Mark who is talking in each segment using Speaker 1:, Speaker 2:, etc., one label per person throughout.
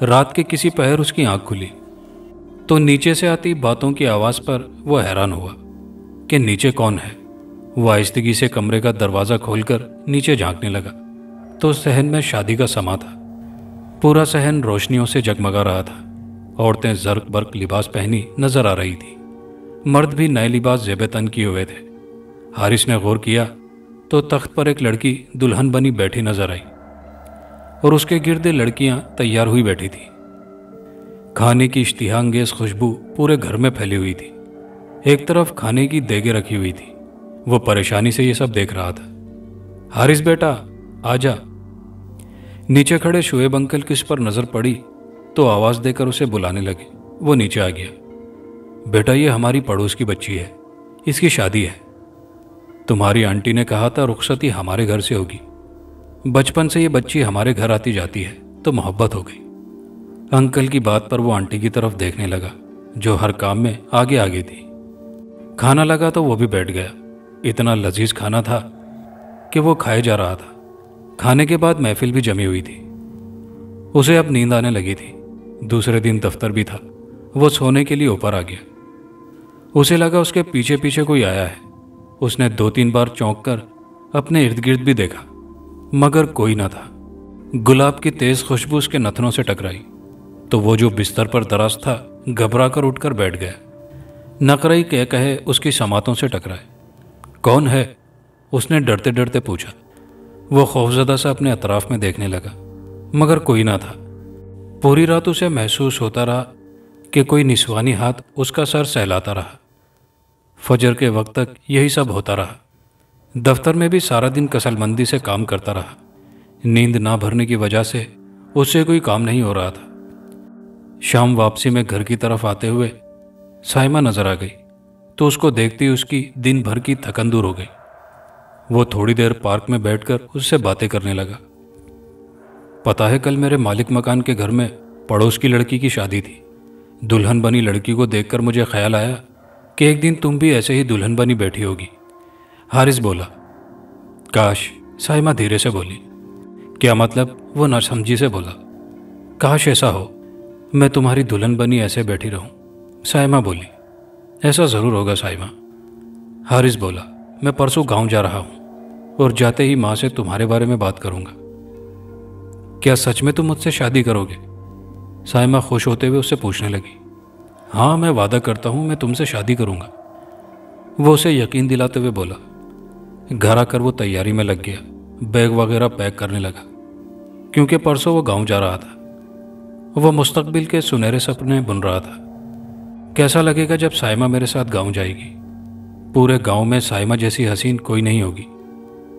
Speaker 1: رات کے کسی پہر اس کی آنکھ کھلی تو نیچے سے آتی باتوں کی آواز پر وہ حیران ہوا کہ نیچے کون ہے۔ وہ آہستگی سے کمرے کا دروازہ کھول کر نیچے جھانکنے لگا تو صحن میں شادی کا سما تھا۔ پورا صحن روشنیوں سے جگمگا رہا تھا۔ عورتیں زرق برق لباس پہنی نظر آ رہی تھی، مرد بھی نئے لباس زیب تن کیے ہوئے تھے۔ حارث نے غور کیا تو تخت پر ایک لڑکی دلہن بنی بیٹھی نظر آئی اور اس کے گرد لڑکیاں تیار ہوئی بیٹھی تھیں۔ کھانے کی اشتہا انگیز خوشبو پورے گھر میں پھیلی ہوئی تھی۔ ایک طرف کھانے کی دیگیں رکھی ہوئی تھی۔ وہ پریشانی سے یہ سب دیکھ رہا تھا۔ حارث بیٹا آ جا۔ نیچے کھڑے شعیب انکل کی اس پر نظر پڑی تو آواز دے کر اسے بلانے لگے۔ وہ نیچے آ گیا۔ بیٹا یہ ہماری پڑوس کی بچی ہے، اس کی شادی ہے۔ تمہاری آنٹی نے کہا تھا رخصتی ہمارے گھر سے ہوگی۔ بچپن سے یہ بچی ہمارے گھر آتی جاتی ہے تو محبت ہو گئی۔ انکل کی بات پر وہ آنٹی کی طرف دیکھنے لگا جو ہر کام میں آگے آگے تھی۔ کھانا لگا تو وہ بھی بیٹھ گیا۔ اتنا لذیذ کھانا تھا کہ وہ کھائے جا رہا تھا۔ کھانے کے بعد محفل بھی جمی ہوئی تھی۔ اسے اب نیند آنے لگی تھی۔ دوسرے دن دفتر بھی تھا۔ وہ سونے کے لیے اوپر آ گیا۔ اسے لگا اس کے پیچھے پیچھے کوئی آیا ہے۔ اس نے 2-3 بار چونک کر اپنے ارد گرد بھی دیکھا مگر کوئی نہ تھا۔ گلاب کی تیز خوشبو اس کے نتنوں سے ٹکرائی تو وہ جو بستر پر دراز تھا گھبرا کر اٹھ کر بیٹھ گیا۔ نقرئی کہے اس کی سماعتوں سے ٹکرائے۔ کون ہے؟ اس نے ڈرتے ڈرتے پوچھا۔ وہ خوفزدہ سا اپنے اطراف میں دیکھنے لگا مگر کوئی نہ تھا۔ پوری رات اسے محسوس ہوتا رہا کہ کوئی نسوانی ہاتھ اس کا سر سہلاتا رہا۔ فجر کے وقت تک یہی سب ہوتا رہا۔ دفتر میں بھی سارا دن کسل مندی سے کام کرتا رہا۔ نیند نہ بھرنے کی وجہ سے اس سے کوئی کام نہیں ہو رہا تھا۔ شام واپسی میں گھر کی طرف آتے ہوئے سائمہ نظر آ گئی تو اس کو دیکھتی اس کی دن بھر کی تھکن دور ہو گئی۔ وہ تھوڑی دیر پارک میں بیٹھ کر اس سے باتیں کرنے لگا۔ پتہ ہے کل میرے مالک مکان کے گھر میں پڑوس کی لڑکی کی شادی تھی۔ دلہن بنی لڑکی کو دیکھ کر مجھے خیال آیا کہ ایک دن تم بھی ایسے ہی دلہن بنی بیٹھی ہوگی۔ حارث بولا۔ کاش، سائمہ دھیرے سے بولی۔ کیا مطلب؟ وہ نہ سمجھی سے بولا۔ کاش ایسا ہو، میں تمہاری دلہن بنی ایسے بیٹھی رہوں۔ سائمہ بولی۔ ایسا ضرور ہوگا سائمہ۔ حارث بولا۔ میں پرسوں گاؤں جا رہا ہوں اور جاتے ہی ماں سے تمہارے بارے میں بات کروں گا۔ کیا سچ میں تم مجھ سے شادی کرو گے؟ سائمہ خوش ہوتے ہوئے اس سے پوچھنے لگی۔ ہاں، میں وعدہ کرتا ہوں میں تم سے شادی کروں گا۔ وہ اسے یقین دلاتے ہوئے بولا۔ گھر آ کر وہ تیاری میں لگ گیا، بیگ وغیرہ پیک کرنے لگا کیونکہ پرسوں وہ گاؤں جا رہا تھا۔ وہ مستقبل کے سنہرے سپنے بن رہا تھا۔ کیسا لگے گا جب سائمہ میرے ساتھ گاؤں جائے گی؟ پورے گاؤں میں سائمہ جیسی حسین کوئی نہیں ہوگی،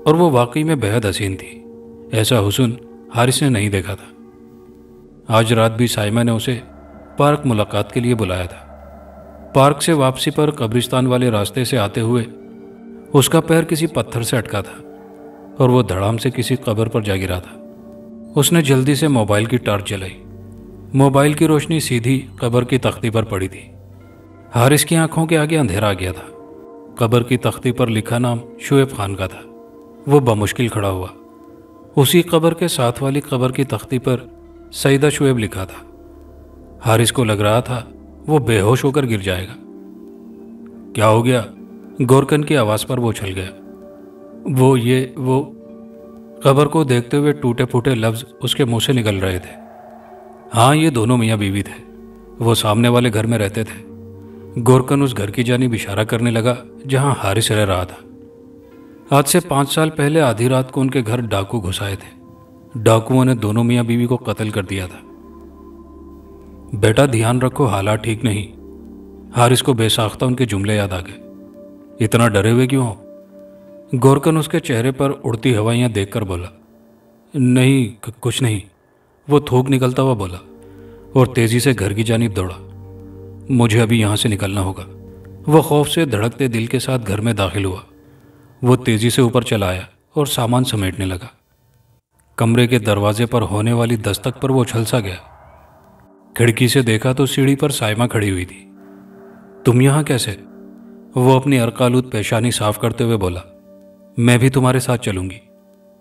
Speaker 1: اور وہ واقعی میں بے حد حسین تھی۔ ایسا حسن حارث نے نہیں دیکھا تھا۔ آج رات بھی سائمہ نے اسے پارک ملاقات کے لیے بلایا تھا۔ پارک سے واپسی پر قبرستان والے راستے سے آتے ہوئے اس کا پیر کسی پتھر سے اٹکا تھا اور وہ دھڑام سے کسی قبر پر جا گرا تھا۔ اس نے جلدی سے موبائل کی ٹارچ جلائی۔ موبائل کی روشنی سیدھی قبر کی تختی پر پڑی تھی۔ حارث کی آنکھوں کے آگے اندھیرا آ گیا تھا۔ قبر کی تختی پر لکھا نام شعیب خان کا تھا۔ وہ بمشکل کھڑا ہوا۔ اسی قبر کے ساتھ والی قبر کی تختی پر سیدہ شعیب لکھا تھا۔ حارث کو لگ رہا تھا وہ بے ہوش ہو کر گر جائے گا۔ کیا ہو گیا؟ گورکن کی آواز پر وہ اچھل گیا۔ وہ قبر کو دیکھتے ہوئے ٹوٹے پھوٹے لفظ اس کے منہ سے نکل رہے تھے۔ ہاں، یہ دونوں میاں بیوی تھے۔ وہ سامنے والے گھر میں رہتے تھے۔ گورکن اس گھر کی جانب اشارہ کرنے لگا جہاں حارث رہ رہا تھا۔ آج سے 5 سال پہلے آدھی رات کو ان کے گھر ڈاکو گھس آئے تھے۔ ڈاکوؤں نے دونوں میاں بیوی کو قتل کر دیا تھا۔ بیٹا دھیان رکھو، حالات ٹھیک نہیں۔ حارث کو بے ساختہ ان کے جملے یاد آ گئے۔ اتنا ڈرے ہوئے کیوں ہو؟ گورکن اس کے چہرے پر اڑتی ہوائیاں دیکھ کر بولا۔ نہیں، کچھ نہیں، وہ تھوک نکلتا ہوا بولا اور تیزی سے گھر کی جانب دوڑا۔ مجھے ابھی یہاں سے نکلنا ہوگا۔ وہ خوف سے دھڑکتے دل کے ساتھ گھر میں داخل ہوا۔ وہ تیزی سے اوپر چلا آیا اور سامان سمیٹنے لگا۔ کمرے کے دروازے پر ہونے والی دستک پر وہ اچھل سا گیا۔ کھڑکی سے دیکھا تو سیڑھی پر سائمہ کھڑی ہوئی تھی۔ تم یہاں کیسے؟ وہ اپنی عرقآلود پیشانی صاف کرتے ہوئے بولا۔ میں بھی تمہارے ساتھ چلوں گی۔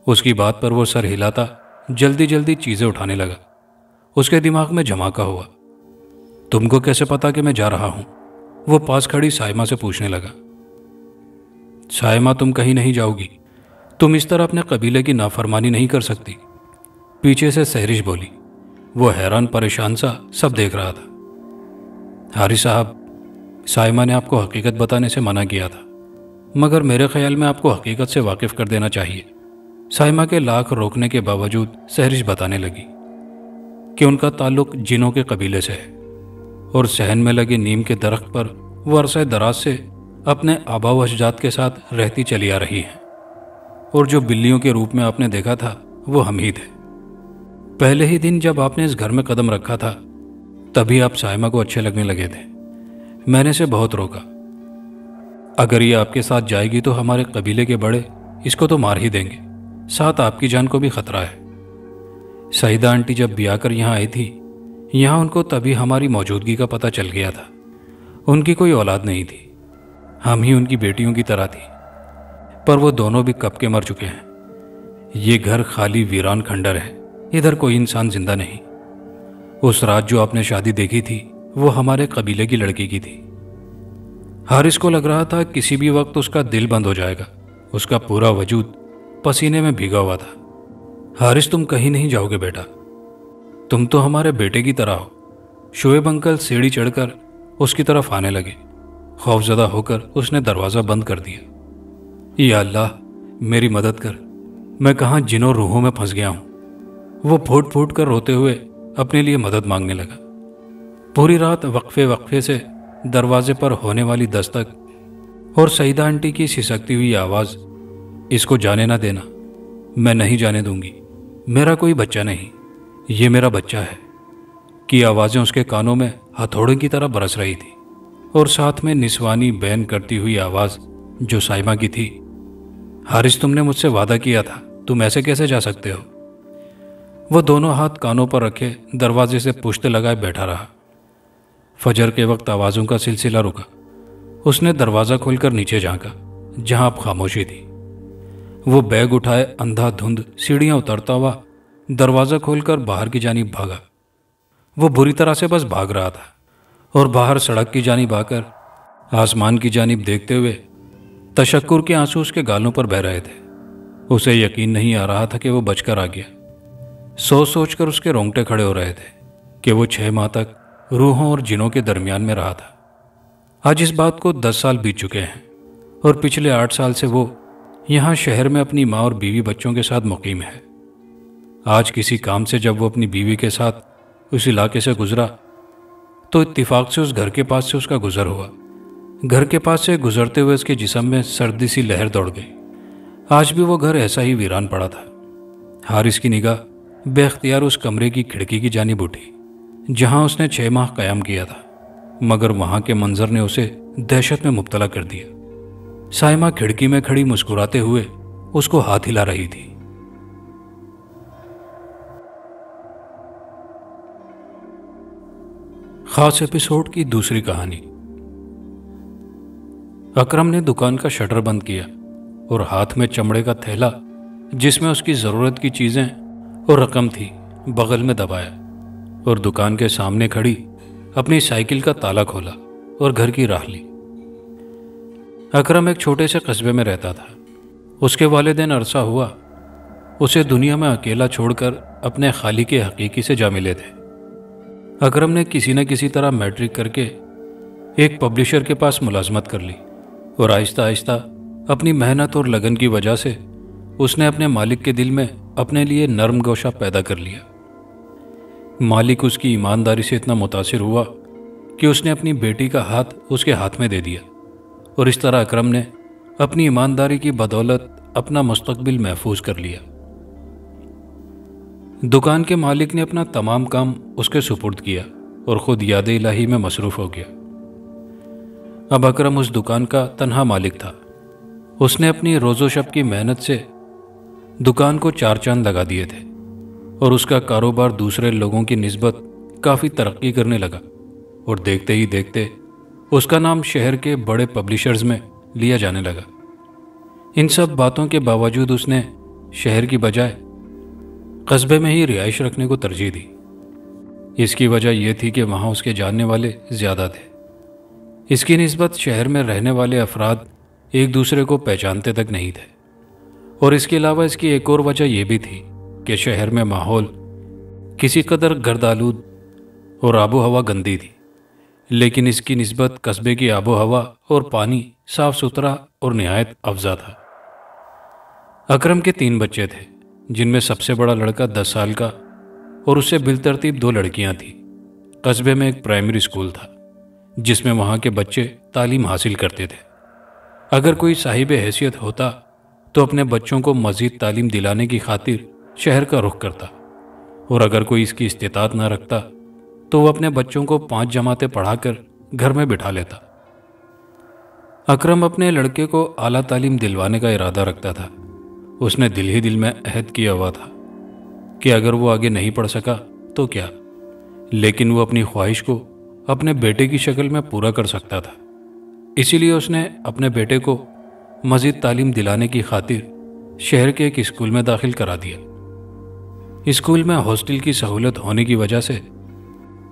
Speaker 1: اس کی بات پر وہ سر ہلاتا جلدی جلدی چیزیں اٹھانے لگا۔ اس کے دماغ میں جھماکا ہوا۔ تم کو کیسے پتا کہ میں جا رہا ہوں؟ وہ پاس کھڑی سائمہ سے پوچھنے لگا۔ سائمہ، تم کہیں نہیں جاؤ گی، تم اس طرح اپنے قبیلے کی نافرمانی نہیں کر سکتی، پیچھے سے سہرش بولی۔ وہ حیران پریشان سا سب دیکھ رہا تھا۔ حارث صاحب، سائمہ نے آپ کو حقیقت بتانے سے منع کیا تھا، مگر میرے خیال میں آپ کو حقیقت سے واقف کر دینا چاہیے۔ سائمہ کے لاکھ روکنے کے باوجود سہرش بتانے لگی کہ ان کا تعلق جنوں کے قبیلے سے ہے، اور صحن میں لگے نیم کے درخت پر وہ عرصہ دراز سے اپنے آبا و اجداد کے ساتھ رہتی چلی آ رہی ہیں، اور جو بلیوں کے روپ میں آپ نے دیکھا تھا وہ ہم ہی تھے۔ پہلے ہی دن جب آپ نے اس گھر میں قدم رکھا تھا تبھی آپ سائمہ کو اچھے لگنے لگے تھے۔ میں نے اسے بہت روکا، اگر یہ آپ کے ساتھ جائے گی تو ہمارے قبیلے کے بڑے اس کو تو مار ہی دیں گے، ساتھ آپ کی جان کو بھی خطرہ ہے۔ سعیدہ آنٹی جب بیاہ کر یہاں آئی تھی، یہاں ان کو تبھی ہماری موجودگی کا پتہ چل گیا تھا۔ ان کی کوئی اولاد نہیں تھی، ہم ہی ان کی بیٹیوں کی طرح تھی، پر وہ دونوں بھی کب کے مر چکے ہیں۔ یہ گھر خالی ویران کھنڈر ہے، ادھر کوئی انسان زندہ نہیں۔ اس رات جو آپ نے شادی دیکھی تھی وہ ہمارے قبیلے کی لڑکی کی تھی۔ حارث کو لگ رہا تھا کسی بھی وقت اس کا دل بند ہو جائے گا، اس کا پورا وجود پسینے میں بھیگا ہوا تھا۔ حارث، تم کہیں نہیں جاؤ گے بیٹا، تم تو ہمارے بیٹے کی طرح ہو۔ شعیب انکل سیڑھی چڑھ کر اس کی طرف آنے لگے۔ خوفزدہ ہو کر اس نے دروازہ بند کر دیا۔ یا اللہ، میری مدد کر، میں کہاں جنوں روحوں میں پھنس گیا ہوں۔ وہ پھوٹ پھوٹ کر روتے ہوئے اپنے لیے مدد مانگنے لگا۔ پوری رات وقفے وقفے سے دروازے پر ہونے والی دستک اور سعیدہ آنٹی کی سسکتی ہوئی آواز، اس کو جانے نہ دینا، میں نہیں جانے دوں گی، میرا کوئی بچہ نہیں، یہ میرا بچہ ہے، کی آوازیں اس کے کانوں میں ہتھوڑے کی طرح برس رہی تھی، اور ساتھ میں نسوانی بین کرتی ہوئی آواز جو سائمہ کی تھی، حارث، تم نے مجھ سے وعدہ کیا تھا، تم ایسے کیسے جا سکتے ہو؟ وہ دونوں ہاتھ کانوں پر رکھے دروازے سے پشت لگائے بیٹھا رہا۔ فجر کے وقت آوازوں کا سلسلہ رکا۔ اس نے دروازہ کھول کر نیچے جھانکا جہاں اب خاموشی تھی۔ وہ بیگ اٹھائے اندھا دھند سیڑھیاں اترتا ہوا دروازہ کھول کر باہر کی جانب بھاگا۔ وہ بری طرح سے بس بھاگ رہا تھا، اور باہر سڑک کی جانب آ کر آسمان کی جانب دیکھتے ہوئے تشکر کے آنسو اس کے گالوں پر بہہ رہے تھے۔ اسے یقین نہیں آ رہا تھا کہ وہ بچ کر آ گیا۔ سوچ سوچ کر اس کے رونگٹے کھڑے ہو رہے تھے کہ وہ 6 ماہ تک روحوں اور جنوں کے درمیان میں رہا تھا۔ آج اس بات کو 10 سال بیت چکے ہیں، اور پچھلے 8 سال سے وہ یہاں شہر میں اپنی ماں اور بیوی بچوں کے ساتھ مقیم ہے۔ آج کسی کام سے جب وہ اپنی بیوی کے ساتھ اس علاقے سے گزرا تو اتفاق سے اس گھر کے پاس سے اس کا گزر ہوا۔ گھر کے پاس سے گزرتے ہوئے اس کے جسم میں سردی سی لہر دوڑ گئی۔ آج بھی وہ گھر ایسا ہی ویران پڑا تھا۔ حارث کی نگاہ بے اختیار اس کمرے کی کھڑکی کی جانب اٹھی جہاں اس نے 6 ماہ قیام کیا تھا، مگر وہاں کے منظر نے اسے دہشت میں مبتلا کر دیا۔ سائمہ کھڑکی میں کھڑی مسکراتے ہوئے اس کو ہاتھ ہلا رہی تھی۔ خاص ایپیسوڈ کی دوسری کہانی۔ اکرم نے دکان کا شٹر بند کیا اور ہاتھ میں چمڑے کا تھیلا جس میں اس کی ضرورت کی چیزیں اور رقم تھی بغل میں دبایا، اور دکان کے سامنے کھڑی اپنی سائیکل کا تالا کھولا اور گھر کی راہ لی۔ اکرم ایک چھوٹے سے قصبے میں رہتا تھا۔ اس کے والدین عرصہ ہوا اسے دنیا میں اکیلا چھوڑ کر اپنے خالق حقیقی سے جا ملے تھے۔ اکرم نے کسی نہ کسی طرح میٹرک کر کے ایک پبلشر کے پاس ملازمت کر لی، اور آہستہ آہستہ اپنی محنت اور لگن کی وجہ سے اس نے اپنے مالک کے دل میں اپنے لیے نرم گوشہ پیدا کر لیا۔ مالک اس کی ایمانداری سے اتنا متاثر ہوا کہ اس نے اپنی بیٹی کا ہاتھ اس کے ہاتھ میں دے دیا، اور اس طرح اکرم نے اپنی ایمانداری کی بدولت اپنا مستقبل محفوظ کر لیا۔ دکان کے مالک نے اپنا تمام کام اس کے سپرد کیا اور خود یاد الہی میں مصروف ہو گیا۔ اب اکرم اس دکان کا تنہا مالک تھا۔ اس نے اپنی روز و شب کی محنت سے دکان کو 4 چاند لگا دیے تھے، اور اس کا کاروبار دوسرے لوگوں کی نسبت کافی ترقی کرنے لگا، اور دیکھتے ہی دیکھتے اس کا نام شہر کے بڑے پبلشرز میں لیا جانے لگا۔ ان سب باتوں کے باوجود اس نے شہر کی بجائے قصبے میں ہی رہائش رکھنے کو ترجیح دی۔ اس کی وجہ یہ تھی کہ وہاں اس کے جاننے والے زیادہ تھے۔ اس کی نسبت شہر میں رہنے والے افراد ایک دوسرے کو پہچانتے تک نہیں تھے، اور اس کے علاوہ اس کی ایک اور وجہ یہ بھی تھی کہ شہر میں ماحول کسی قدر گردآلود اور آب و ہوا گندی تھی، لیکن اس کی نسبت قصبے کی آب و ہوا اور پانی صاف ستھرا اور نہایت افضا تھا۔ اکرم کے 3 بچے تھے، جن میں سب سے بڑا لڑکا 10 سال کا اور اس سے بالترتیب 2 لڑکیاں تھیں۔ قصبے میں ایک پرائمری اسکول تھا جس میں وہاں کے بچے تعلیم حاصل کرتے تھے۔ اگر کوئی صاحب حیثیت ہوتا تو اپنے بچوں کو مزید تعلیم دلانے کی خاطر شہر کا رخ کرتا، اور اگر کوئی اس کی استطاعت نہ رکھتا تو وہ اپنے بچوں کو 5 جماعتیں پڑھا کر گھر میں بٹھا لیتا۔ اکرم اپنے لڑکے کو اعلیٰ تعلیم دلوانے کا ارادہ رکھتا تھا۔ اس نے دل ہی دل میں عہد کیا ہوا تھا کہ اگر وہ آگے نہیں پڑھ سکا تو کیا، لیکن وہ اپنی خواہش کو اپنے بیٹے کی شکل میں پورا کر سکتا تھا۔ اسی لیے اس نے اپنے بیٹے کو مزید تعلیم دلانے کی خاطر شہر کے ایک اسکول میں داخل کرا دیا۔ اسکول میں ہاسٹل کی سہولت ہونے کی وجہ سے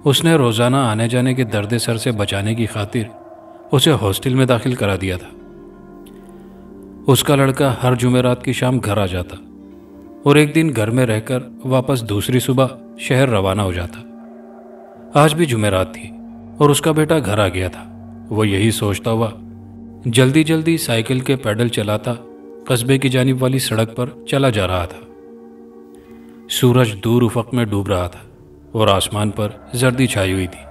Speaker 1: اس نے روزانہ آنے جانے کے درد سر سے بچانے کی خاطر اسے ہاسٹل میں داخل کرا دیا تھا۔ اس کا لڑکا ہر جمعرات کی شام گھر آ جاتا اور ایک دن گھر میں رہ کر واپس دوسری صبح شہر روانہ ہو جاتا۔ آج بھی جمعرات تھی اور اس کا بیٹا گھر آ گیا تھا۔ وہ یہی سوچتا ہوا جلدی جلدی سائیکل کے پیڈل چلاتا قصبے کی جانب والی سڑک پر چلا جا رہا تھا۔ سورج دور افق میں ڈوب رہا تھا اور آسمان پر زردی چھائی ہوئی تھی۔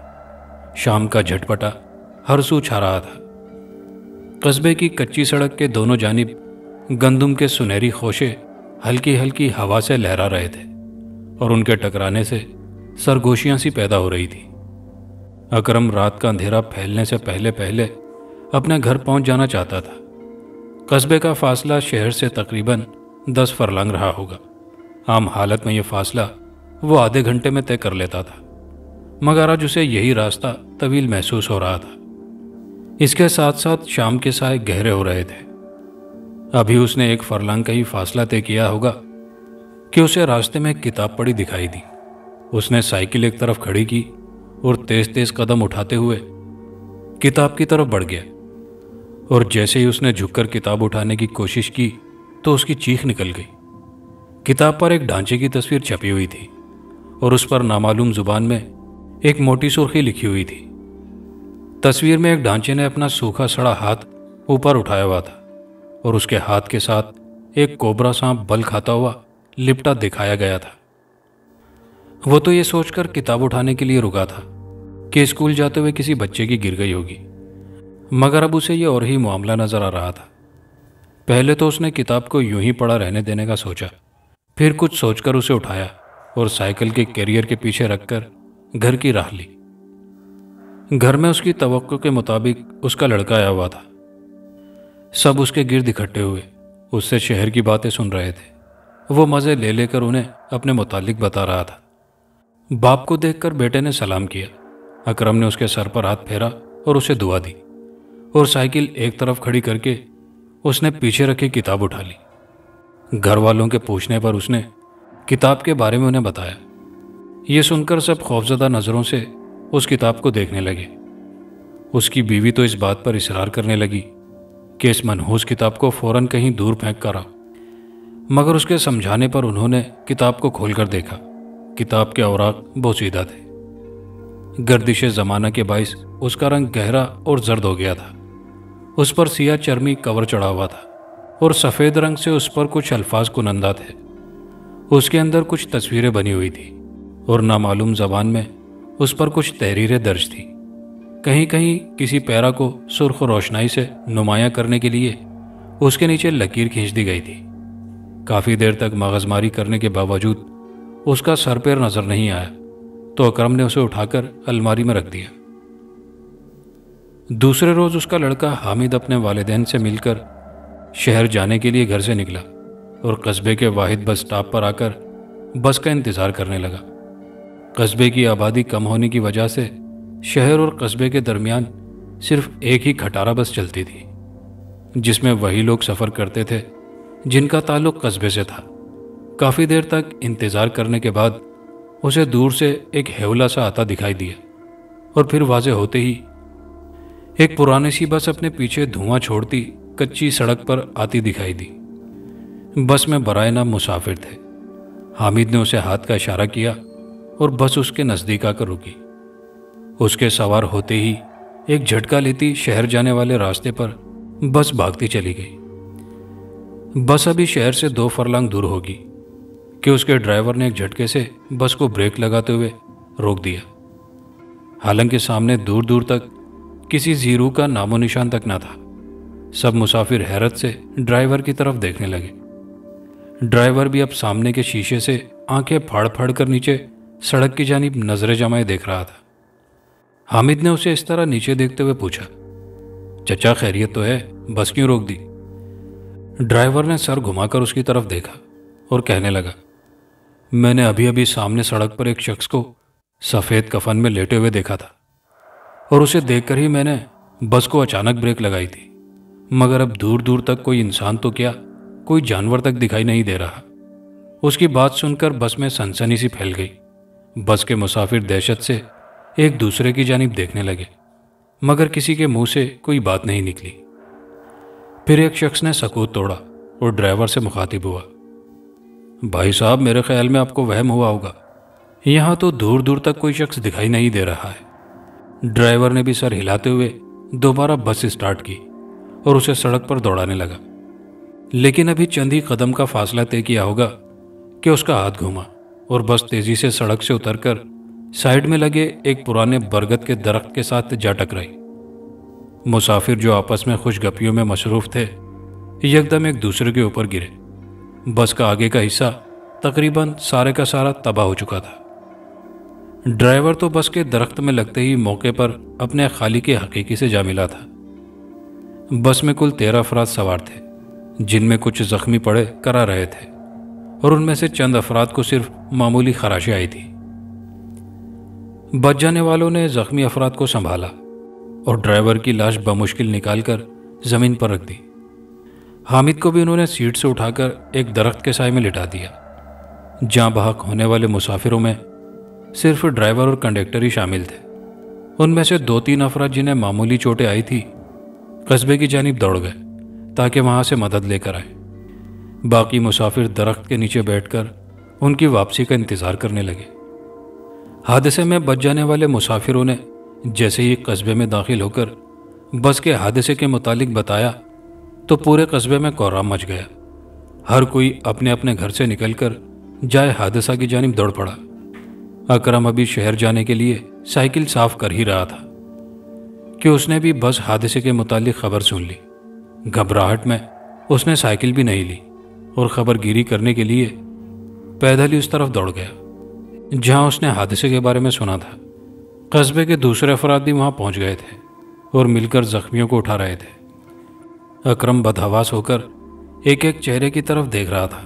Speaker 1: شام کا جھٹپٹا ہر سو چھا رہا تھا۔ قصبے کی کچی سڑک کے دونوں جانب گندم کے سنہری خوشے ہلکی ہلکی ہوا سے لہرا رہے تھے اور ان کے ٹکرانے سے سرگوشیاں سی پیدا ہو رہی تھی۔ اکرم رات کا اندھیرا پھیلنے سے پہلے پہلے اپنے گھر پہنچ جانا چاہتا تھا۔ قصبے کا فاصلہ شہر سے تقریباً 10 فرلانگ رہا ہوگا۔ عام حالت میں یہ فاصلہ وہ آدھے گھنٹے میں طے کر لیتا تھا، مگر آج اسے یہی راستہ طویل محسوس ہو رہا تھا۔ اس کے ساتھ ساتھ شام کے سائے گہرے ہو رہے تھے۔ ابھی اس نے 1 فرلانگ کا ہی فاصلہ طے کیا ہوگا کہ اسے راستے میں ایک کتاب پڑھی دکھائی دی۔ اس نے سائیکل ایک طرف کھڑی کی اور تیز تیز قدم اٹھاتے ہوئے کتاب کی طرف بڑھ گیا، اور جیسے ہی اس نے جھک کر کتاب اٹھانے کی کوشش کی تو اس کی چیخ نکل گئی۔ کتاب پر ایک ڈھانچے کی تصویر چھپی ہوئی تھی اور اس پر نامعلوم زبان میں ایک موٹی سرخی لکھی ہوئی تھی۔ تصویر میں ایک ڈھانچے نے اپنا سوکھا سڑا ہاتھ اوپر اٹھایا ہوا تھا اور اس کے ہاتھ کے ساتھ ایک کوبرا سانپ بل کھاتا ہوا لپٹا دکھایا گیا تھا۔ وہ تو یہ سوچ کر کتاب اٹھانے کے لیے رکا تھا کہ اسکول جاتے ہوئے کسی بچے کی گر گئی ہوگی، مگر اب اسے یہ اور ہی معاملہ نظر آ رہا تھا۔ پہلے تو اس نے کتاب کو یوں ہی پڑا رہنے دینے کا سوچا، پھر کچھ سوچ کر اسے اٹھایا اور سائیکل کے کیریئر کے پیچھے رکھ کر گھر کی راہ لی۔ گھر میں اس کی توقع کے مطابق اس کا لڑکا آیا ہوا تھا۔ سب اس کے گرد اکٹھے ہوئے اس سے شہر کی باتیں سن رہے تھے۔ وہ مزے لے لے کر انہیں اپنے متعلق بتا رہا تھا۔ باپ کو دیکھ کر بیٹے نے سلام کیا۔ اکرم نے اس کے سر پر ہاتھ پھیرا اور اسے دعا دی، اور سائیکل ایک طرف کھڑی کر کے اس نے پیچھے رکھی کتاب اٹھا لی۔ گھر والوں کے پوچھنے پر اس نے کتاب کے بارے میں انہیں بتایا۔ یہ سن کر سب خوفزدہ نظروں سے اس کتاب کو دیکھنے لگے۔ اس کی بیوی تو اس بات پر اصرار کرنے لگی کہ اس منحوس کتاب کو فوراً کہیں دور پھینک کر آ، مگر اس کے سمجھانے پر انہوں نے کتاب کو کھول کر دیکھا۔ کتاب کے اوراق بوسیدہ تھے۔ گردش زمانہ کے باعث اس کا رنگ گہرا اور زرد ہو گیا تھا۔ اس پر سیاہ چرمی کور چڑھا ہوا تھا اور سفید رنگ سے اس پر کچھ الفاظ کنندہ تھے۔ اس کے اندر کچھ تصویریں بنی ہوئی تھی اور نامعلوم زبان میں اس پر کچھ تحریریں درج تھیں۔ کہیں کہیں کسی پیرا کو سرخ روشنائی سے نمایاں کرنے کے لیے اس کے نیچے لکیر کھینچ دی گئی تھی۔ کافی دیر تک مغزماری کرنے کے باوجود اس کا سر پیر نظر نہیں آیا تو اکرم نے اسے اٹھا کر الماری میں رکھ دیا۔ دوسرے روز اس کا لڑکا حامد اپنے والدین سے مل کر شہر جانے کے لیے گھر سے نکلا اور قصبے کے واحد بس اسٹاپ پر آ کر بس کا انتظار کرنے لگا۔ قصبے کی آبادی کم ہونے کی وجہ سے شہر اور قصبے کے درمیان صرف ایک ہی کھٹارا بس چلتی تھی، جس میں وہی لوگ سفر کرتے تھے جن کا تعلق قصبے سے تھا۔ کافی دیر تک انتظار کرنے کے بعد اسے دور سے ایک ہیولا سا آتا دکھائی دیا اور پھر واضح ہوتے ہی ایک پرانی سی بس اپنے پیچھے دھواں چھوڑتی کچی سڑک پر آتی دکھائی دی۔ بس میں برائے نام مسافر تھے۔ حامد نے اسے ہاتھ کا اشارہ کیا اور بس اس کے نزدیک آ کر رکی۔ اس کے سوار ہوتے ہی ایک جھٹکا لیتی شہر جانے والے راستے پر بس بھاگتی چلی گئی۔ بس ابھی شہر سے 2 فرلانگ دور ہوگی کہ اس کے ڈرائیور نے ایک جھٹکے سے بس کو بریک لگاتے ہوئے روک دیا۔ حالانکہ سامنے دور دور تک کسی زیرو کا نام و نشان تک نہ تھا۔ سب مسافر حیرت سے ڈرائیور کی طرف دیکھنے لگے۔ ڈرائیور بھی اب سامنے کے شیشے سے آنکھیں پھاڑ پھاڑ کر نیچے سڑک کی جانب نظریں جمائے دیکھ رہا تھا۔ حامد نے اسے اس طرح نیچے دیکھتے ہوئے پوچھا، چچا خیریت تو ہے، بس کیوں روک دی؟ ڈرائیور نے سر گھما کر اس کی طرف دیکھا اور کہنے لگا، میں نے ابھی ابھی سامنے سڑک پر ایک شخص کو سفید کفن میں لیٹے ہوئے دیکھا تھا اور اسے دیکھ کر ہی میں نے بس کو اچانک بریک لگائی تھی، مگر اب دور دور تک کوئی انسان تو کیا کوئی جانور تک دکھائی نہیں دے رہا۔ اس کی بات سن کر بس میں سنسنی سی پھیل گئی۔ بس کے مسافر دہشت سے ایک دوسرے کی جانب دیکھنے لگے، مگر کسی کے منہ سے کوئی بات نہیں نکلی۔ پھر ایک شخص نے سکوت توڑا اور ڈرائیور سے مخاطب ہوا، بھائی صاحب میرے خیال میں آپ کو وہم ہوا ہوگا، یہاں تو دور دور تک کوئی شخص دکھائی نہیں دے رہا ہے۔ ڈرائیور نے بھی سر ہلاتے ہوئے دوبارہ بس اسٹارٹ کی اور اسے سڑک پر دوڑانے لگا۔ لیکن ابھی چند ہی قدم کا فاصلہ طے کیا ہوگا کہ اس کا ہاتھ گھوما اور بس تیزی سے سڑک سے اتر کر سائیڈ میں لگے ایک پرانے برگد کے درخت کے ساتھ جا ٹکرائی۔ مسافر جو آپس میں خوش گپیوں میں مصروف تھے یکدم ایک دوسرے کے اوپر گرے۔ بس کا آگے کا حصہ تقریباً سارے کا سارا تباہ ہو چکا تھا۔ ڈرائیور تو بس کے درخت میں لگتے ہی موقع پر اپنے خالق حقیقی سے جا ملا تھا۔ بس میں کل 13 افراد سوار تھے، جن میں کچھ زخمی پڑے کرا رہے تھے اور ان میں سے چند افراد کو صرف معمولی خراشیں آئی تھی۔ بچ جانے والوں نے زخمی افراد کو سنبھالا اور ڈرائیور کی لاش بمشکل نکال کر زمین پر رکھ دی۔ حامد کو بھی انہوں نے سیٹ سے اٹھا کر ایک درخت کے سائے میں لٹا دیا۔ جاں بحق ہونے والے مسافروں میں صرف ڈرائیور اور کنڈکٹر ہی شامل تھے۔ ان میں سے 2-3 افراد جنہیں معمولی چوٹیں آئی تھی قصبے کی جانب دوڑ گئے تاکہ وہاں سے مدد لے کر آئے۔ باقی مسافر درخت کے نیچے بیٹھ کر ان کی واپسی کا انتظار کرنے لگے۔ حادثے میں بچ جانے والے مسافروں نے جیسے ہی قصبے میں داخل ہو کر بس کے حادثے کے متعلق بتایا تو پورے قصبے میں کورام مچ گیا۔ ہر کوئی اپنے اپنے گھر سے نکل کر جائے حادثہ کی جانب دوڑ پڑا۔ اکرم ابھی شہر جانے کے لیے سائیکل صاف کر ہی رہا تھا کہ اس نے بھی بس حادثے کے متعلق خبر سن لی۔ گھبراہٹ میں اس نے سائیکل بھی نہیں لی اور خبر گیری کرنے کے لیے پیدل ہی اس طرف دوڑ گیا جہاں اس نے حادثے کے بارے میں سنا تھا۔ قصبے کے دوسرے افراد بھی وہاں پہنچ گئے تھے اور مل کر زخمیوں کو اٹھا رہے تھے۔ اکرم بدحواس ہو کر ایک ایک چہرے کی طرف دیکھ رہا تھا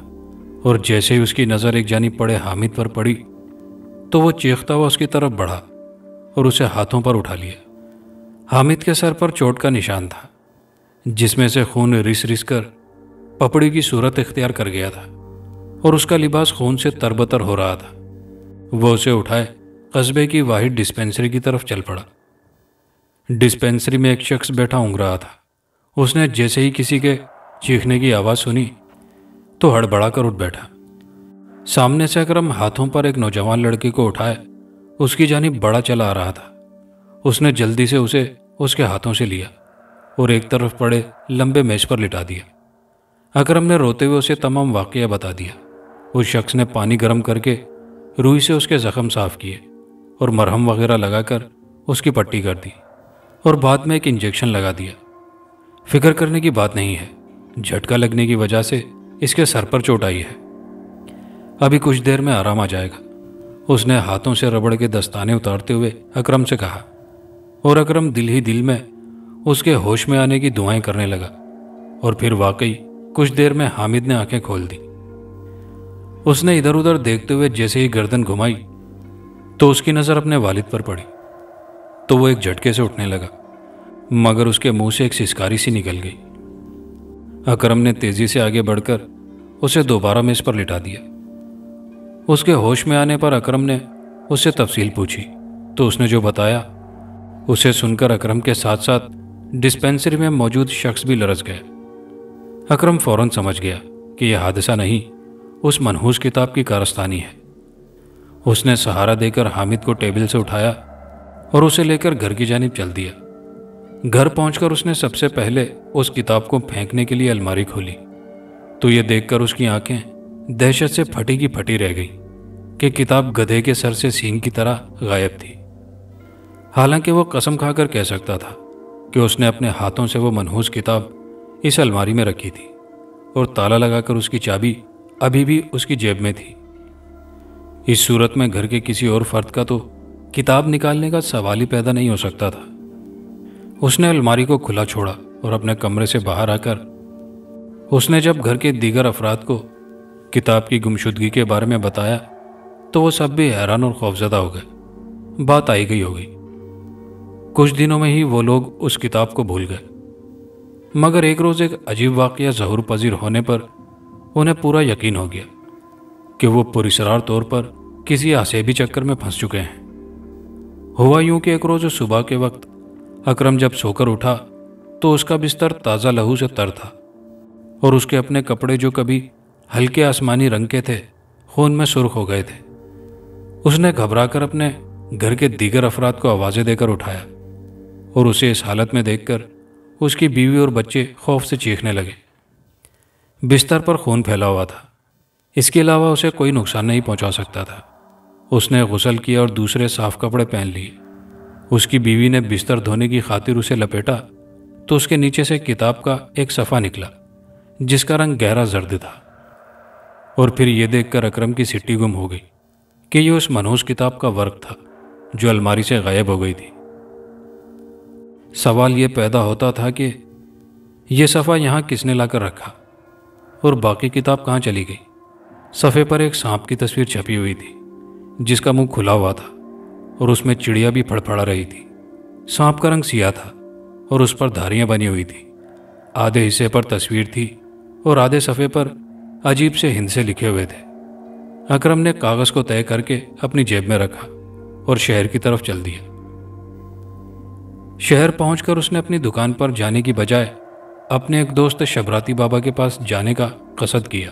Speaker 1: اور جیسے ہی اس کی نظر ایک جانب پڑے حامد پر پڑی تو وہ چیختا ہوا اس کی طرف بڑھا اور اسے ہاتھوں پر اٹھا لیا۔ حامد کے سر پر چوٹ کا نشان تھا جس میں سے خون رس رس کر پپڑی کی صورت اختیار کر گیا تھا اور اس کا لباس خون سے تربتر ہو رہا تھا۔ وہ اسے اٹھائے قصبے کی واحد ڈسپینسری کی طرف چل پڑا۔ ڈسپینسری میں ایک شخص بیٹھا اونگ رہا تھا۔ اس نے جیسے ہی کسی کے چیخنے کی آواز سنی تو ہڑبڑا کر اٹھ بیٹھا۔ سامنے سے اکرم ہاتھوں پر ایک نوجوان لڑکے کو اٹھائے اس کی جانب بڑا چلا آ رہا تھا۔ اس نے جلدی سے اسے اس کے ہاتھوں سے لیا اور ایک طرف پڑے لمبے میز پر لٹا دیا۔ اکرم نے روتے ہوئے اسے تمام واقعہ بتا دیا۔ اس شخص نے پانی گرم کر کے روئی سے اس کے زخم صاف کیے اور مرہم وغیرہ لگا کر اس کی پٹی کر دی اور بعد میں ایک انجیکشن لگا دیا۔ فکر کرنے کی بات نہیں ہے، جھٹکا لگنے کی وجہ سے اس کے سر پر چوٹ آئی ہے، ابھی کچھ دیر میں آرام آ جائے گا۔ اس نے ہاتھوں سے ربڑ کے دستانے اتارتے ہوئے اکرم سے کہا اور اکرم دل ہی دل میں اس کے ہوش میں آنے کی دعائیں کرنے لگا اور پھر واقعی کچھ دیر میں حامد نے آنکھیں کھول دی۔ اس نے ادھر ادھر دیکھتے ہوئے جیسے ہی گردن گھمائی تو اس کی نظر اپنے والد پر پڑی تو وہ ایک جھٹکے سے اٹھنے لگا، مگر اس کے منہ سے ایک سسکاری سی نکل گئی۔ اکرم نے تیزی سے آگے بڑھ کر اسے دوبارہ میز پر لٹا دیا۔ اس کے ہوش میں آنے پر اکرم نے اس سے تفصیل پوچھی تو اس نے جو بتایا اسے سن کر اکرم کے ساتھ ساتھ ڈسپینسری میں موجود شخص بھی لرز گیا۔ اکرم فوراً سمجھ گیا کہ یہ حادثہ نہیں، اس منحوس کتاب کی کارستانی ہے۔ اس نے سہارا دے کر حامد کو ٹیبل سے اٹھایا اور اسے لے کر گھر کی جانب چل دیا۔ گھر پہنچ کر اس نے سب سے پہلے اس کتاب کو پھینکنے کے لیے الماری کھولی تو یہ دیکھ کر اس کی آنکھیں دہشت سے پھٹی کی پھٹی رہ گئی کہ کتاب گدھے کے سر سے سینگ کی طرح غائب تھی۔ حالانکہ وہ قسم کھا کر کہہ سکتا تھا کہ اس نے اپنے ہاتھوں سے وہ منحوس کتاب اس الماری میں رکھی تھی اور تالا لگا کر اس کی چابی ابھی بھی اس کی جیب میں تھی۔ اس صورت میں گھر کے کسی اور فرد کا تو کتاب نکالنے کا سوال ہی پیدا نہیں ہو سکتا تھا۔ اس نے الماری کو کھلا چھوڑا اور اپنے کمرے سے باہر آ کر اس نے جب گھر کے دیگر افراد کو کتاب کی گمشدگی کے بارے میں بتایا تو وہ سب بھی حیران اور خوفزدہ ہو گئے۔ بات آئی گئی ہوگی، کچھ دنوں میں ہی وہ لوگ اس کتاب کو بھول گئے، مگر ایک روز ایک عجیب واقعہ ظہور پذیر ہونے پر انہیں پورا یقین ہو گیا کہ وہ پراسرار طور پر کسی آسیبی چکر میں پھنس چکے ہیں۔ ہوا یوں کہ ایک روز صبح کے وقت اکرم جب سو کر اٹھا تو اس کا بستر تازہ لہو سے تر تھا اور اس کے اپنے کپڑے جو کبھی ہلکے آسمانی رنگ کے تھے خون میں سرخ ہو گئے تھے۔ اس نے گھبرا کر اپنے گھر کے دیگر افراد کو آوازیں دے کر اٹھایا اور اسے اس حالت میں دیکھ کر اس کی بیوی اور بچے خوف سے چیخنے لگے۔ بستر پر خون پھیلا ہوا تھا، اس کے علاوہ اسے کوئی نقصان نہیں پہنچا سکتا تھا۔ اس نے غسل کیا اور دوسرے صاف کپڑے پہن لیے۔ اس کی بیوی نے بستر دھونے کی خاطر اسے لپیٹا تو اس کے نیچے سے کتاب کا ایک صفحہ نکلا جس کا رنگ گہرا زرد تھا، اور پھر یہ دیکھ کر اکرم کی سٹی گم ہو گئی کہ یہ اس منحوس کتاب کا ورق تھا جو الماری سے غائب ہو گئی تھی۔ سوال یہ پیدا ہوتا تھا کہ یہ صفحہ یہاں کس نے لا کر رکھا اور باقی کتاب کہاں چلی گئی۔ صفحے پر ایک سانپ کی تصویر چھپی ہوئی تھی جس کا منہ کھلا ہوا تھا اور اس میں چڑیا بھی پھڑپھڑا رہی تھی۔ سانپ کا رنگ سیاہ تھا اور اس پر دھاریاں بنی ہوئی تھیں۔ آدھے حصے پر تصویر تھی اور آدھے صفحے پر عجیب سے ہندسے لکھے ہوئے تھے۔ اکرم نے کاغذ کو طے کر کے اپنی جیب میں رکھا اور شہر کی طرف چل دیا۔ شہر پہنچ کر اس نے اپنی دکان پر جانے کی بجائے اپنے ایک دوست شبراتی بابا کے پاس جانے کا قصد کیا۔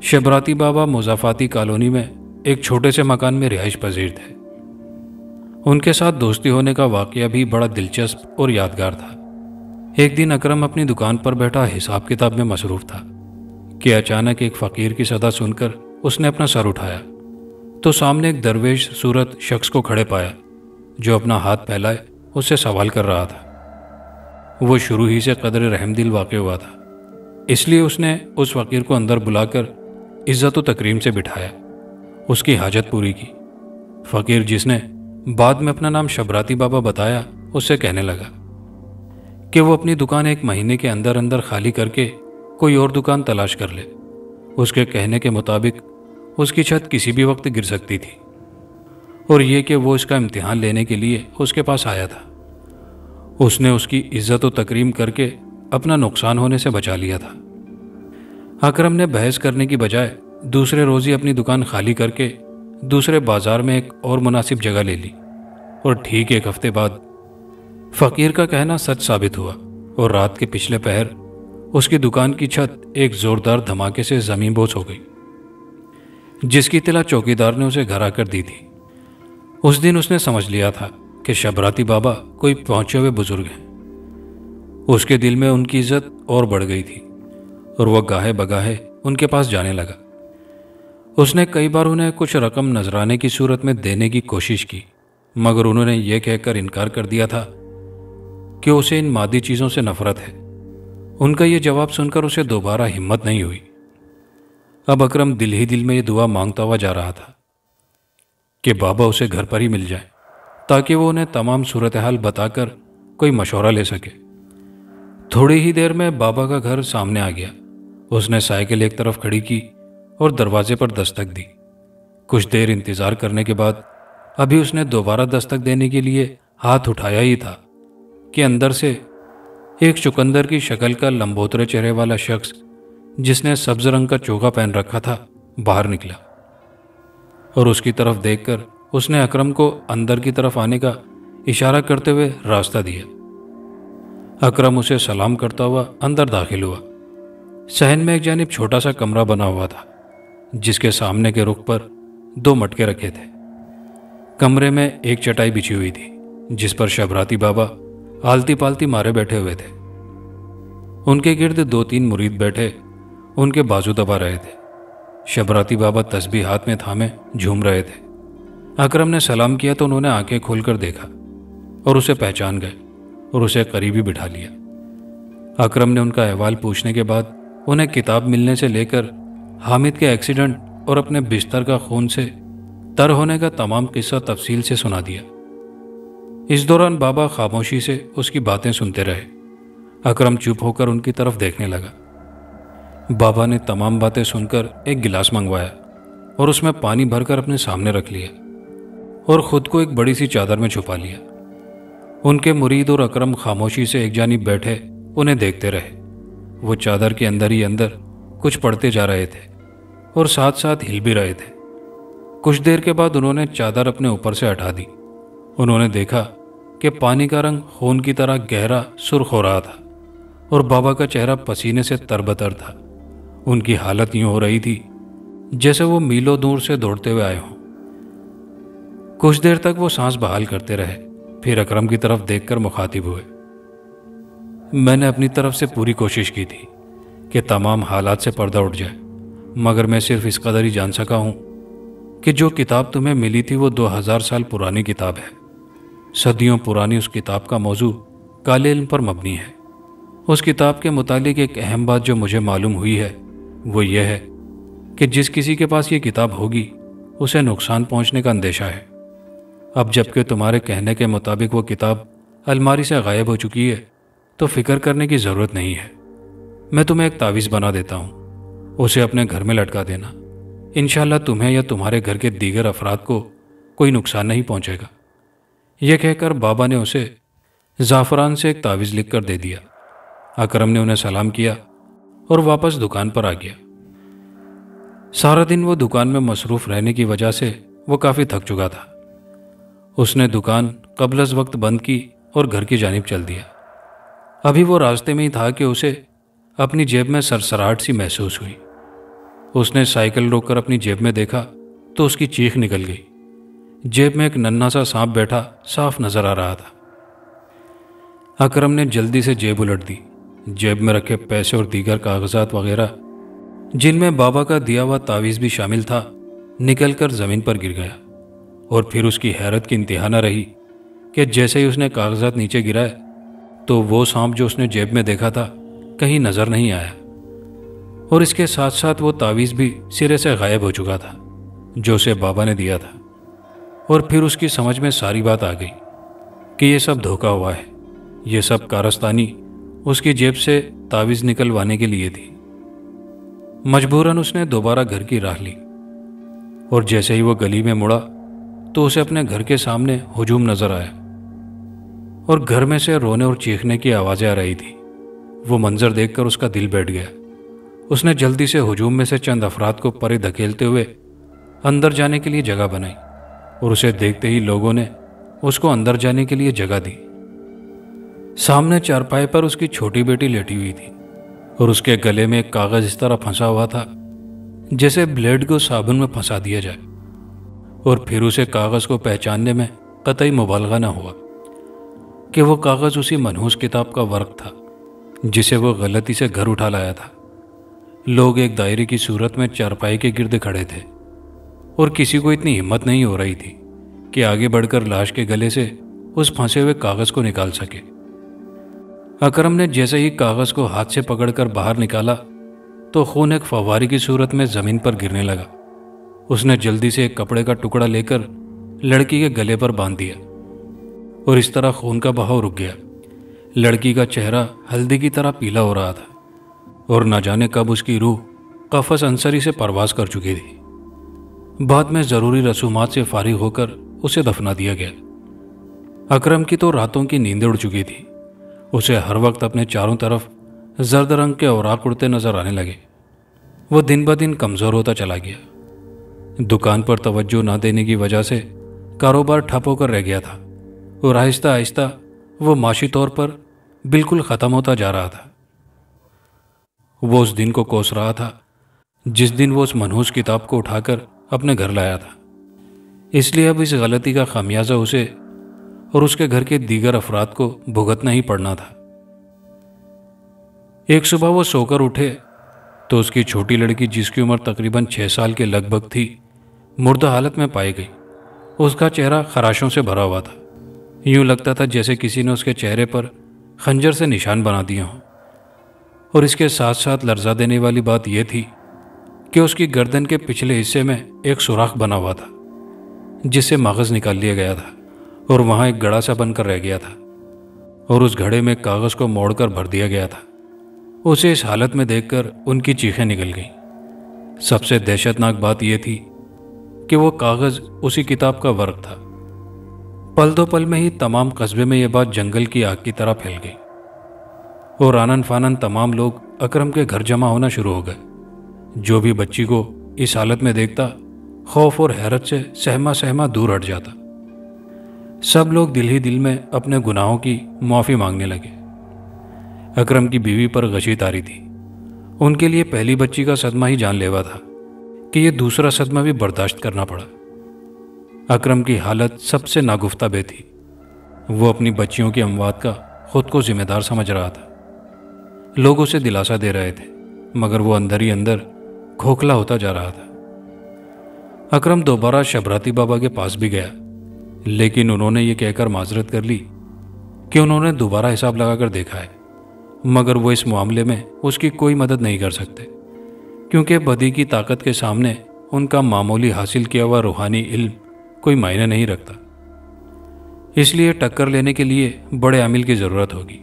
Speaker 1: شبراتی بابا مضافاتی کالونی میں ایک چھوٹے سے مکان میں رہائش پذیر تھے۔ ان کے ساتھ دوستی ہونے کا واقعہ بھی بڑا دلچسپ اور یادگار تھا۔ ایک دن اکرم اپنی دکان پر بیٹھا حساب کتاب میں مصروف تھا کہ اچانک ایک فقیر کی صدا سن کر اس نے اپنا سر اٹھایا تو سامنے ایک درویش صورت شخص کو کھڑے پایا جو اپنا ہاتھ پھیلائے اس سے سوال کر رہا تھا۔ وہ شروع ہی سے قدر رحم دل واقع ہوا تھا، اس لیے اس نے اس فقیر کو اندر بلا کر عزت و تکریم سے بٹھایا، اس کی حاجت پوری کی۔ فقیر، جس نے بعد میں اپنا نام شبراتی بابا بتایا، اس سے کہنے لگا کہ وہ اپنی دکان ایک مہینے کے اندر اندر خالی کر کے کوئی اور دکان تلاش کر لے۔ اس کے کہنے کے مطابق اس کی چھت کسی بھی وقت گر سکتی تھی، اور یہ کہ وہ اس کا امتحان لینے کے لیے اس کے پاس آیا تھا۔ اس نے اس کی عزت و تکریم کر کے اپنا نقصان ہونے سے بچا لیا تھا۔ اکرم نے بحث کرنے کی بجائے دوسرے روز ہی اپنی دکان خالی کر کے دوسرے بازار میں ایک اور مناسب جگہ لے لی، اور ٹھیک ایک ہفتے بعد فقیر کا کہنا سچ ثابت ہوا، اور رات کے پچھلے پہر اس کی دکان کی چھت ایک زوردار دھماکے سے زمین بوس ہو گئی، جس کی اطلاع چوکیدار نے اسے گھر آ کر دی تھی۔ اس دن اس نے سمجھ لیا تھا کہ شبراتی بابا کوئی پہنچے ہوئے بزرگ ہیں۔ اس کے دل میں ان کی عزت اور بڑھ گئی تھی، اور وہ گاہے بگاہے ان کے پاس جانے لگا۔ اس نے کئی بار انہیں کچھ رقم نذرانے کی صورت میں دینے کی کوشش کی، مگر انہوں نے یہ کہہ کر انکار کر دیا تھا کہ اسے ان مادی چیزوں سے نفرت ہے۔ ان کا یہ جواب سن کر اسے دوبارہ ہمت نہیں ہوئی۔ اب اکرم دل ہی دل میں یہ دعا مانگتا ہوا جا رہا تھا کہ بابا اسے گھر پر ہی مل جائیں تاکہ وہ انہیں تمام صورتحال بتا کر کوئی مشورہ لے سکے۔ تھوڑی ہی دیر میں بابا کا گھر سامنے آ گیا۔ اس نے سائیکل ایک طرف کھڑی کی اور دروازے پر دستک دی۔ کچھ دیر انتظار کرنے کے بعد ابھی اس نے دوبارہ دستک دینے کے لیے ہاتھ اٹھایا ہی تھا کہ اندر سے ایک چقندر کی شکل کا لمبوترے چہرے والا شخص جس نے سبز رنگ کا چوغا پہن رکھا تھا باہر نکلا۔ اور اس کی طرف دیکھ کر اس نے اکرم کو اندر کی طرف آنے کا اشارہ کرتے ہوئے راستہ دیا۔ اکرم اسے سلام کرتا ہوا اندر داخل ہوا۔ صحن میں ایک جانب چھوٹا سا کمرہ بنا ہوا تھا جس کے سامنے کے رخ پر 2 مٹکے رکھے تھے۔ کمرے میں ایک چٹائی بچھی ہوئی تھی جس پر شبراتی بابا آلتی پالتی مارے بیٹھے ہوئے تھے۔ ان کے گرد 2-3 مرید بیٹھے ان کے بازو دبا رہے تھے۔ شبراتی بابا تسبیح ہاتھ میں تھامے جھوم رہے تھے۔ اکرم نے سلام کیا تو انہوں نے آنکھیں کھول کر دیکھا اور اسے پہچان گئے اور اسے قریبی بٹھا لیا۔ اکرم نے ان کا احوال پوچھنے کے بعد انہیں کتاب ملنے سے لے کر حامد کے ایکسیڈنٹ اور اپنے بستر کا خون سے تر ہونے کا تمام قصہ تفصیل سے سنا دیا۔ اس دوران بابا خاموشی سے اس کی باتیں سنتے رہے۔ اکرم چپ ہو کر ان کی طرف دیکھنے لگا۔ بابا نے تمام باتیں سن کر ایک گلاس منگوایا اور اس میں پانی بھر کر اپنے سامنے رکھ لیا اور خود کو ایک بڑی سی چادر میں چھپا لیا۔ ان کے مرید اور اکرم خاموشی سے ایک جانب بیٹھے انہیں دیکھتے رہے۔ وہ چادر کے اندر ہی اندر کچھ پڑھتے جا رہے تھے اور ساتھ ساتھ ہل بھی رہے تھے۔ کچھ دیر کے بعد انہوں نے چادر اپنے اوپر سے ہٹا دی۔ انہوں نے دیکھا کہ پانی کا رنگ خون کی طرح گہرا سرخ ہو رہا تھا اور بابا کا چہرہ پسینے سے تربتر تھا۔ ان کی حالت یوں ہو رہی تھی جیسے وہ میلوں دور سے دوڑتے ہوئے آئے ہوں۔ کچھ دیر تک وہ سانس بحال کرتے رہے، پھر اکرم کی طرف دیکھ کر مخاطب ہوئے۔ میں نے اپنی طرف سے پوری کوشش کی تھی کہ تمام حالات سے پردہ اٹھ جائے، مگر میں صرف اس قدر ہی جان سکا ہوں کہ جو کتاب تمہیں ملی تھی وہ 2000 سال پرانی کتاب ہے۔ صدیوں پرانی اس کتاب کا موضوع کالے علم پر مبنی ہے۔ اس کتاب کے متعلق ایک اہم بات جو مجھے معلوم ہوئی ہے وہ یہ ہے کہ جس کسی کے پاس یہ کتاب ہوگی اسے نقصان پہنچنے کا اندیشہ ہے۔ اب جبکہ تمہارے کہنے کے مطابق وہ کتاب الماری سے غائب ہو چکی ہے تو فکر کرنے کی ضرورت نہیں ہے۔ میں تمہیں ایک تعویذ بنا دیتا ہوں، اسے اپنے گھر میں لٹکا دینا۔ انشاءاللہ تمہیں یا تمہارے گھر کے دیگر افراد کو کوئی نقصان نہیں پہنچے گا۔ یہ کہہ کر بابا نے اسے زعفران سے ایک تعویذ لکھ کر دے دیا۔ اکرم نے انہیں سلام کیا اور واپس دکان پر آ گیا۔ سارا دن وہ دکان میں مصروف رہنے کی وجہ سے وہ کافی تھک چکا تھا۔ اس نے دکان قبل از وقت بند کی اور گھر کی جانب چل دیا۔ ابھی وہ راستے میں ہی تھا کہ اسے اپنی جیب میں سرسراہٹ سی محسوس ہوئی۔ اس نے سائیکل روک کر اپنی جیب میں دیکھا تو اس کی چیخ نکل گئی۔ جیب میں ایک ننھا سا سانپ بیٹھا صاف نظر آ رہا تھا۔ اکرم نے جلدی سے جیب الٹ دی۔ جیب میں رکھے پیسے اور دیگر کاغذات وغیرہ جن میں بابا کا دیا ہوا تعویذ بھی شامل تھا نکل کر زمین پر گر گیا، اور پھر اس کی حیرت کی انتہا نہ رہی کہ جیسے ہی اس نے کاغذات نیچے گرائے تو وہ سانپ جو اس نے جیب میں دیکھا تھا کہیں نظر نہیں آیا، اور اس کے ساتھ ساتھ وہ تعویذ بھی سرے سے غائب ہو چکا تھا جو اسے بابا نے دیا تھا۔ اور پھر اس کی سمجھ میں ساری بات آ گئی کہ یہ سب دھوکا ہوا ہے، یہ سب کارستانی اس کی جیب سے تعویذ نکلوانے کے لیے تھی۔ مجبوراً اس نے دوبارہ گھر کی راہ لی، اور جیسے ہی وہ گلی میں مڑا تو اسے اپنے گھر کے سامنے ہجوم نظر آیا، اور گھر میں سے رونے اور چیخنے کی آوازیں آ رہی تھی۔ وہ منظر دیکھ کر اس کا دل بیٹھ گیا۔ اس نے جلدی سے ہجوم میں سے چند افراد کو پرے دھکیلتے ہوئے اندر جانے کے لیے جگہ بنائی، اور اسے دیکھتے ہی لوگوں نے اس کو اندر جانے کے لیے جگہ دی۔ سامنے چارپائی پر اس کی چھوٹی بیٹی لیٹی ہوئی تھی، اور اس کے گلے میں ایک کاغذ اس طرح پھنسا ہوا تھا جیسے بلیڈ کو صابن میں پھنسا دیا جائے، اور پھر اسے کاغذ کو پہچاننے میں قطعی مبالغہ نہ ہوا کہ وہ کاغذ اسی منحوس کتاب کا ورق تھا جسے وہ غلطی سے گھر اٹھا لایا تھا۔ لوگ ایک دائرے کی صورت میں چارپائی کے گرد کھڑے تھے، اور کسی کو اتنی ہمت نہیں ہو رہی تھی کہ آگے بڑھ کر لاش کے گلے سے اس پھنسے ہوئے کاغذ کو نکال سکے۔ اکرم نے جیسے ہی کاغذ کو ہاتھ سے پکڑ کر باہر نکالا تو خون ایک فوارے کی صورت میں زمین پر گرنے لگا۔ اس نے جلدی سے ایک کپڑے کا ٹکڑا لے کر لڑکی کے گلے پر باندھ دیا، اور اس طرح خون کا بہاؤ رک گیا۔ لڑکی کا چہرہ ہلدی کی طرح پیلا ہو رہا تھا، اور نہ جانے کب اس کی روح قفس انصری سے پرواز کر چکی تھی۔ بعد میں ضروری رسومات سے فارغ ہو کر اسے دفنا دیا گیا۔ اکرم کی تو راتوں کی نیندیں اڑ چکی تھی۔ اسے ہر وقت اپنے چاروں طرف زرد رنگ کے اوراق اڑتے نظر آنے لگے۔ وہ دن بدن کمزور ہوتا چلا گیا۔ دکان پر توجہ نہ دینے کی وجہ سے کاروبار ٹھپ ہو کر رہ گیا تھا اور آہستہ آہستہ وہ معاشی طور پر بالکل ختم ہوتا جا رہا تھا۔ وہ اس دن کو کوس رہا تھا جس دن وہ اس منحوس کتاب کو اٹھا کر اپنے گھر لایا تھا۔ اس لیے اب اس غلطی کا خمیازہ اسے اور اس کے گھر کے دیگر افراد کو بھگتنا ہی پڑنا تھا۔ ایک صبح وہ سو کر اٹھے تو اس کی چھوٹی لڑکی، جس کی عمر تقریباً 6 سال کے لگ بھگ تھی، مردہ حالت میں پائی گئی۔ اس کا چہرہ خراشوں سے بھرا ہوا تھا، یوں لگتا تھا جیسے کسی نے اس کے چہرے پر خنجر سے نشان بنا دیے ہوں۔ اور اس کے ساتھ ساتھ لرزا دینے والی بات یہ تھی کہ اس کی گردن کے پچھلے حصے میں ایک سوراخ بنا ہوا تھا جس سے مغز نکال لیا گیا تھا اور وہاں ایک گڑھا سا بن کر رہ گیا تھا اور اس گھڑے میں کاغذ کو موڑ کر بھر دیا گیا تھا۔ اسے اس حالت میں دیکھ کر ان کی چیخیں نکل گئیں۔ سب سے دہشت ناک بات یہ تھی کہ وہ کاغذ اسی کتاب کا ورق تھا۔ پل دو پل میں ہی تمام قصبے میں یہ بات جنگل کی آگ کی طرح پھیل گئی اور آنن فانن تمام لوگ اکرم کے گھر جمع ہونا شروع ہو گئے۔ جو بھی بچی کو اس حالت میں دیکھتا خوف اور حیرت سے سہما سہما دور ہٹ جاتا۔ سب لوگ دل ہی دل میں اپنے گناہوں کی معافی مانگنے لگے۔ اکرم کی بیوی پر غشی تاری تھی۔ ان کے لیے پہلی بچی کا صدمہ ہی جان لیوا تھا کہ یہ دوسرا صدمہ بھی برداشت کرنا پڑا۔ اکرم کی حالت سب سے ناگفتہ بے تھی۔ وہ اپنی بچیوں کی اموات کا خود کو ذمہ دار سمجھ رہا تھا۔ لوگ اسے دلاسا دے رہے تھے مگر وہ اندر ہی اندر کھوکھلا ہوتا جا رہا تھا۔ اکرم دوبارہ شبراتی بابا کے پاس بھی گیا، لیکن انہوں نے یہ کہہ کر معذرت کر لی کہ انہوں نے دوبارہ حساب لگا کر دیکھا ہے مگر وہ اس معاملے میں اس کی کوئی مدد نہیں کر سکتے، کیونکہ بدی کی طاقت کے سامنے ان کا معمولی حاصل کیا ہوا روحانی علم کوئی معنی نہیں رکھتا۔ اس لیے ٹکر لینے کے لیے بڑے عامل کی ضرورت ہوگی۔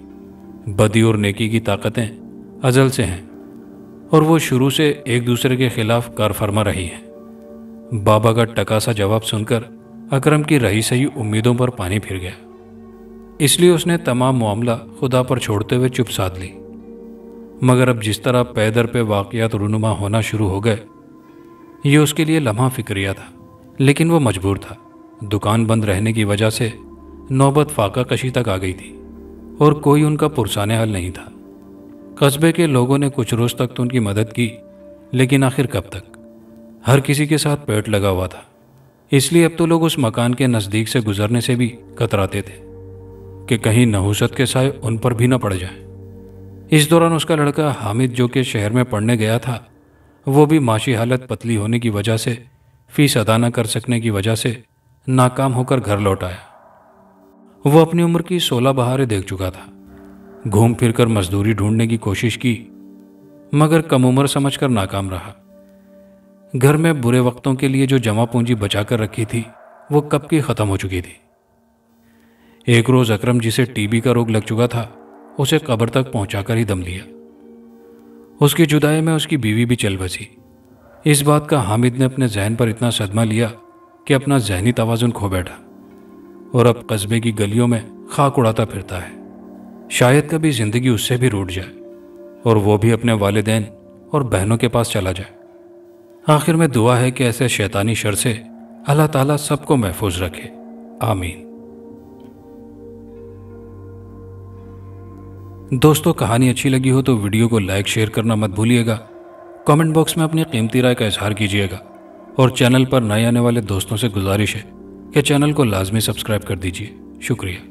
Speaker 1: بدی اور نیکی کی طاقتیں ازل سے ہیں اور وہ شروع سے ایک دوسرے کے خلاف کار فرما رہی ہیں۔ بابا کا ٹکا سا جواب سن کر اکرم کی رہی سہی امیدوں پر پانی پھر گیا۔ اس لیے اس نے تمام معاملہ خدا پر چھوڑتے ہوئے چپ سادھ لی۔ مگر اب جس طرح پے در پہ واقعات رونما ہونا شروع ہو گئے، یہ اس کے لیے لمحہ فکریہ تھا، لیکن وہ مجبور تھا۔ دکان بند رہنے کی وجہ سے نوبت فاقہ کشی تک آ گئی تھی اور کوئی ان کا پرسانِ حل نہیں تھا۔ قصبے کے لوگوں نے کچھ روز تک تو ان کی مدد کی، لیکن آخر کب تک؟ ہر کسی کے ساتھ پیٹ لگا ہوا تھا۔ اس لیے اب تو لوگ اس مکان کے نزدیک سے گزرنے سے بھی کتراتے تھے کہ کہیں نحوست کے سائے ان پر بھی نہ پڑ جائیں۔ اس دوران اس کا لڑکا حامد، جو کہ شہر میں پڑھنے گیا تھا، وہ بھی معاشی حالت پتلی ہونے کی وجہ سے، فیس ادا نہ کر سکنے کی وجہ سے ناکام ہو کر گھر لوٹ آیا۔ وہ اپنی عمر کی 16 بہاریں دیکھ چکا تھا۔ گھوم پھر کر مزدوری ڈھونڈنے کی کوشش کی مگر کم عمر سمجھ کر ناکام رہا۔ گھر میں برے وقتوں کے لیے جو جمع پونجی بچا کر رکھی تھی وہ کب کی ختم ہو چکی تھی۔ ایک روز اکرم، جسے ٹی بی کا روگ لگ چکا تھا، اسے قبر تک پہنچا کر ہی دم لیا۔ اس کی جدائی میں اس کی بیوی بھی چل بسی۔ اس بات کا حامد نے اپنے ذہن پر اتنا صدمہ لیا کہ اپنا ذہنی توازن کھو بیٹھا اور اب قصبے کی گلیوں میں خاک اڑاتا پھرتا ہے۔ شاید کبھی زندگی اس سے بھی روٹ جائے اور وہ بھی اپنے والدین اور بہنوں کے پاس چلا جائے۔ آخر میں دعا ہے کہ ایسے شیطانی شر سے اللہ تعالیٰ سب کو محفوظ رکھے، آمین۔ دوستو، کہانی اچھی لگی ہو تو ویڈیو کو لائک شیئر کرنا مت بھولیے گا۔ کامنٹ باکس میں اپنی قیمتی رائے کا اظہار کیجیے گا اور چینل پر نئے آنے والے دوستوں سے گزارش ہے کہ چینل کو لازمی سبسکرائب کر دیجیے۔ شکریہ۔